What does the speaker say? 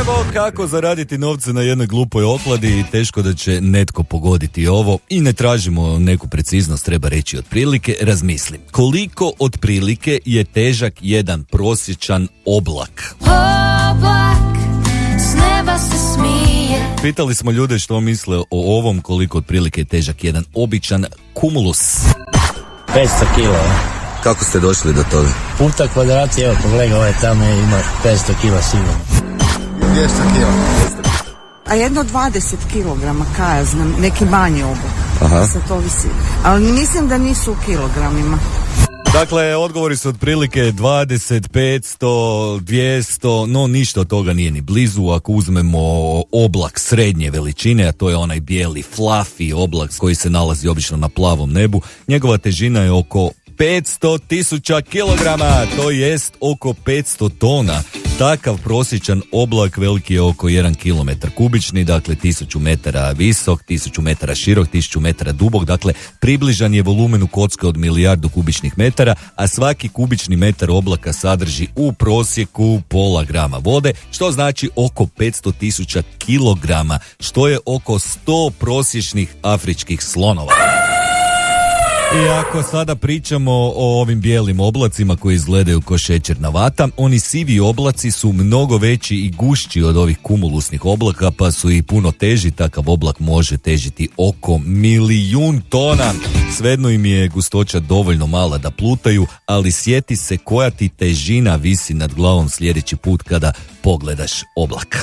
Evo kako zaraditi novce na jednoj glupoj okladi i teško da će netko pogoditi ovo i ne tražimo neku preciznost, treba reći otprilike, razmislim. Koliko otprilike je težak jedan prosječan oblak? Oblak, s neba se smije. Pitali smo ljude što misle o ovom, koliko otprilike je težak jedan običan kumulus. 500 kila. Kako ste došli do toga? Puta kvadracija, evo pogledaj, ovaj tamo ima 500 kila sigurno. 200 kila. A jedno 20 kilograma, kaj ja znam, neki manji oblak. Aha. Se to visi. Ali mislim da nisu u kilogramima. Dakle, odgovori su otprilike 20, 500, 200, no ništa od toga nije ni blizu. Ako uzmemo oblak srednje veličine, a to je onaj bijeli fluffy oblak koji se nalazi obično na plavom nebu, njegova težina je oko 500.000 kilograma, to jest oko 500 tona. Takav prosječan oblak veliki je oko 1 kilometar kubični, dakle 1000 metara visok, 1000 metara širok, 1000 metara dubok, dakle približan je volumenu kocke od 1.000.000 kubičnih metara, a svaki kubični metar oblaka sadrži u prosjeku pola grama vode, što znači oko 500.000 kilograma, što je oko 100 prosječnih afričkih slonova. I ako sada pričamo o ovim bijelim oblacima koji izgledaju ko šećerna vata, oni sivi oblaci su mnogo veći i gušći od ovih kumulusnih oblaka, pa su i puno teži. Takav oblak može težiti oko 1.000.000 tona. Svejedno im je gustoća dovoljno mala da plutaju, ali sjeti se koja ti težina visi nad glavom sljedeći put kada pogledaš oblak.